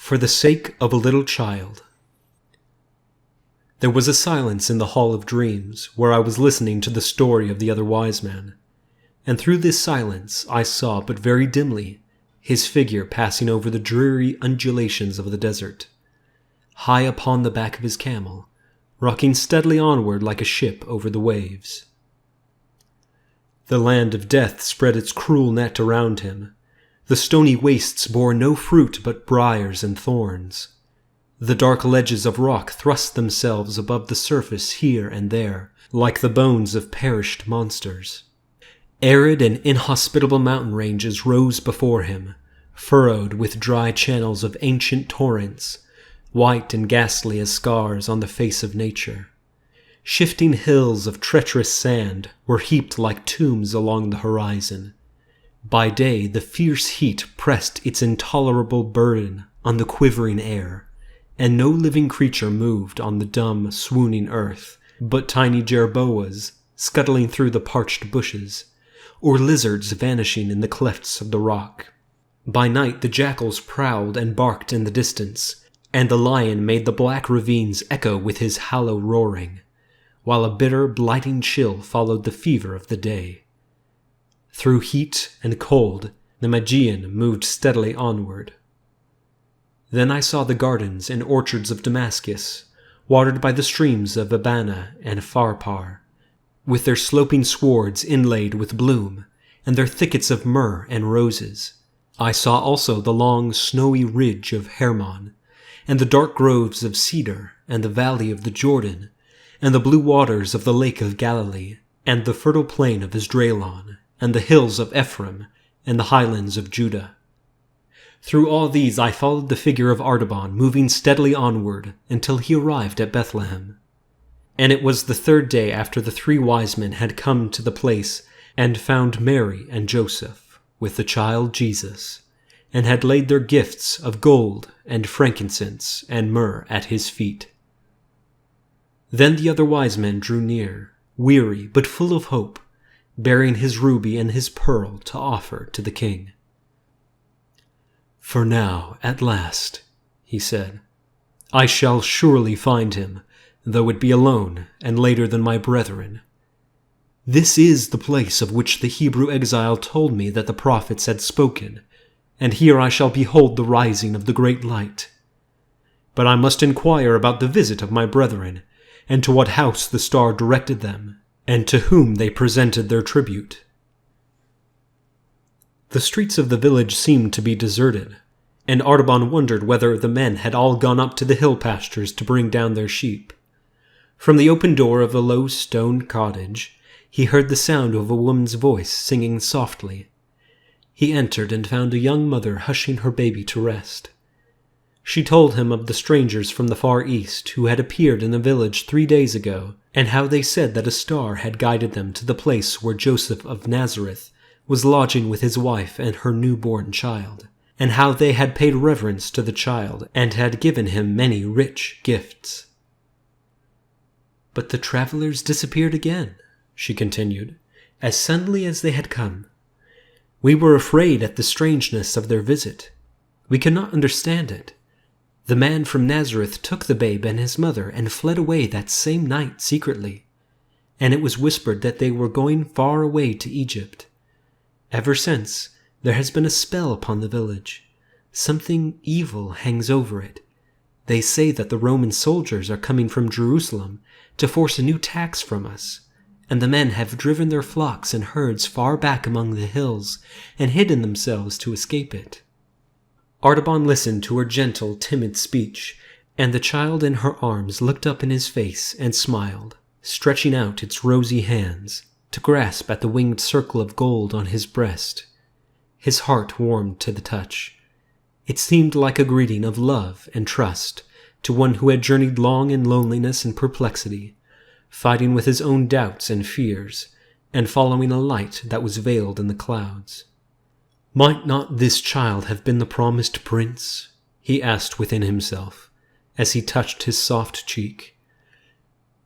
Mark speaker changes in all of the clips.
Speaker 1: For the sake of a little child. There was a silence in the Hall of Dreams, where I was listening to the story of the other wise man, and through this silence I saw but very dimly his figure passing over the dreary undulations of the desert, high upon the back of his camel, rocking steadily onward like a ship over the waves. The land of death spread its cruel net around him. The stony wastes bore no fruit but briars and thorns. The dark ledges of rock thrust themselves above the surface here and there, like the bones of perished monsters. Arid and inhospitable mountain ranges rose before him, furrowed with dry channels of ancient torrents, white and ghastly as scars on the face of nature. Shifting hills of treacherous sand were heaped like tombs along the horizon. By day the fierce heat pressed its intolerable burden on the quivering air, and no living creature moved on the dumb, swooning earth, but tiny jerboas scuttling through the parched bushes, or lizards vanishing in the clefts of the rock. By night the jackals prowled and barked in the distance, and the lion made the black ravines echo with his hollow roaring, while a bitter, blighting chill followed the fever of the day. Through heat and cold, the Magian moved steadily onward. Then I saw the gardens and orchards of Damascus, watered by the streams of Abana and Pharpar, with their sloping swards inlaid with bloom, and their thickets of myrrh and roses. I saw also the long, snowy ridge of Hermon, and the dark groves of cedar, and the valley of the Jordan, and the blue waters of the lake of Galilee, and the fertile plain of Esdraelon, and the hills of Ephraim, and the highlands of Judah. Through all these I followed the figure of Artaban, moving steadily onward until he arrived at Bethlehem. And it was the third day after the 3 wise men had come to the place and found Mary and Joseph with the child Jesus, and had laid their gifts of gold and frankincense and myrrh at his feet. Then the other wise men drew near, weary but full of hope, bearing his ruby and his pearl to offer to the king. "For now, at last," he said, "I shall surely find him, though it be alone and later than my brethren. This is the place of which the Hebrew exile told me that the prophets had spoken, and here I shall behold the rising of the great light. But I must inquire about the visit of my brethren, and to what house the star directed them, and to whom they presented their tribute." The streets of the village seemed to be deserted, and Artaban wondered whether the men had all gone up to the hill pastures to bring down their sheep. From the open door of a low stone cottage, he heard the sound of a woman's voice singing softly. He entered and found a young mother hushing her baby to rest. She told him of the strangers from the Far East who had appeared in the village 3 days ago, and how they said that a star had guided them to the place where Joseph of Nazareth was lodging with his wife and her newborn child, and how they had paid reverence to the child and had given him many rich gifts. "But the travelers disappeared again," she continued, "as suddenly as they had come. We were afraid at the strangeness of their visit. We could not understand it. The man from Nazareth took the babe and his mother and fled away that same night secretly, and it was whispered that they were going far away to Egypt. Ever since, there has been a spell upon the village. Something evil hangs over it. They say that the Roman soldiers are coming from Jerusalem to force a new tax from us, and the men have driven their flocks and herds far back among the hills and hidden themselves to escape it." Artaban listened to her gentle, timid speech, and the child in her arms looked up in his face and smiled, stretching out its rosy hands to grasp at the winged circle of gold on his breast. His heart warmed to the touch. It seemed like a greeting of love and trust to one who had journeyed long in loneliness and perplexity, fighting with his own doubts and fears, and following a light that was veiled in the clouds. "Might not this child have been the promised prince?" he asked within himself, as he touched his soft cheek.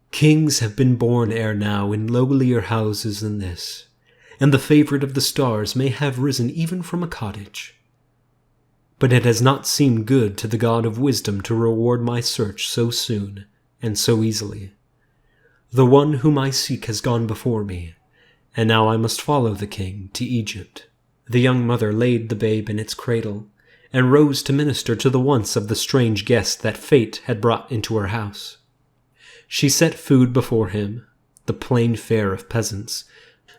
Speaker 1: "Kings have been born ere now in lowlier houses than this, and the favorite of the stars may have risen even from a cottage. but it has not seemed good to the God of wisdom to reward my search so soon and so easily. The one whom I seek has gone before me, and now I must follow the king to Egypt." The young mother laid the babe in its cradle, and rose to minister to the wants of the strange guest that fate had brought into her house. She set food before him, the plain fare of peasants,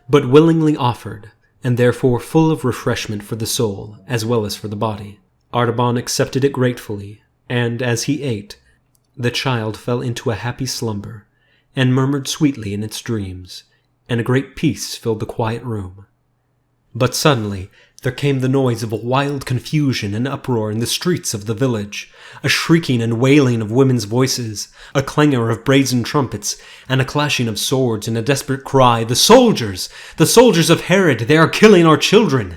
Speaker 1: but willingly offered, and therefore full of refreshment for the soul as well as for the body. Artaban accepted it gratefully, and as he ate, the child fell into a happy slumber, and murmured sweetly in its dreams, and a great peace filled the quiet room. But suddenly there came the noise of a wild confusion and uproar in the streets of the village, a shrieking and wailing of women's voices, a clangor of brazen trumpets, and a clashing of swords, and a desperate cry, "The soldiers! The soldiers of Herod! They are killing our children!"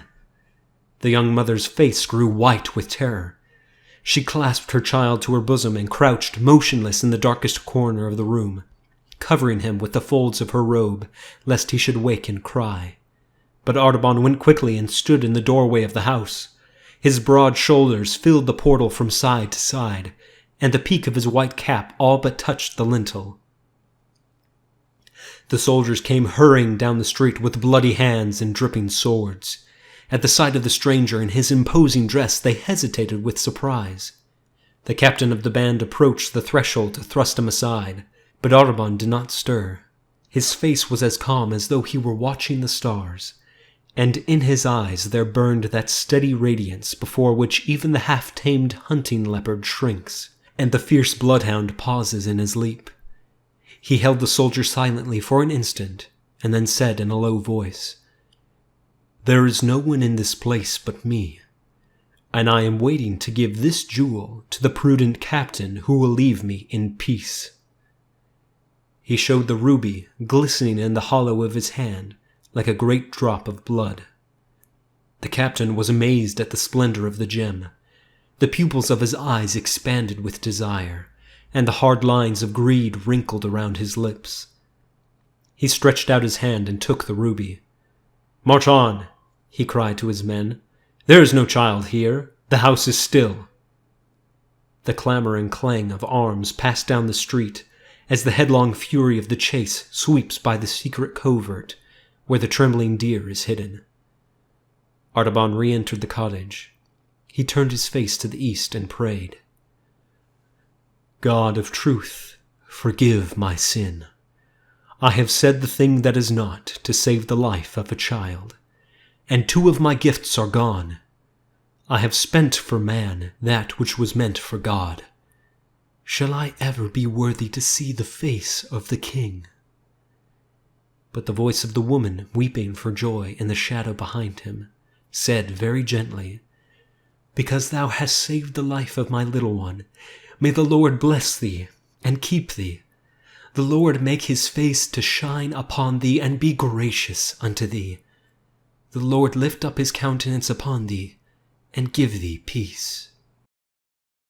Speaker 1: The young mother's face grew white with terror. She clasped her child to her bosom and crouched motionless in the darkest corner of the room, covering him with the folds of her robe, lest he should wake and cry. But Artaban went quickly and stood in the doorway of the house. His broad shoulders filled the portal from side to side, and the peak of his white cap all but touched the lintel. The soldiers came hurrying down the street with bloody hands and dripping swords. At the sight of the stranger in his imposing dress, they hesitated with surprise. The captain of the band approached the threshold to thrust him aside, but Artaban did not stir. His face was as calm as though he were watching the stars, and in his eyes there burned that steady radiance before which even the half-tamed hunting leopard shrinks, and the fierce bloodhound pauses in his leap. He held the soldier silently for an instant, and then said in a low voice, "There is no one in this place but me, and I am waiting to give this jewel to the prudent captain who will leave me in peace." He showed the ruby glistening in the hollow of his hand, like a great drop of blood. The captain was amazed at the splendor of the gem. The pupils of his eyes expanded with desire, and the hard lines of greed wrinkled around his lips. He stretched out his hand and took the ruby. "March on," he cried to his men. "There is no child here. The house is still." The clamor and clang of arms passed down the street as the headlong fury of the chase sweeps by the secret covert where the trembling deer is hidden. Artaban re-entered the cottage. He turned his face to the east and prayed, "God of truth, forgive my sin. I have said the thing that is not to save the life of a child, and 2 of my gifts are gone. I have spent for man that which was meant for God. Shall I ever be worthy to see the face of the king?" But the voice of the woman, weeping for joy in the shadow behind him, said very gently, "Because thou hast saved the life of my little one, may the Lord bless thee and keep thee. The Lord make his face to shine upon thee and be gracious unto thee. The Lord lift up his countenance upon thee and give thee peace."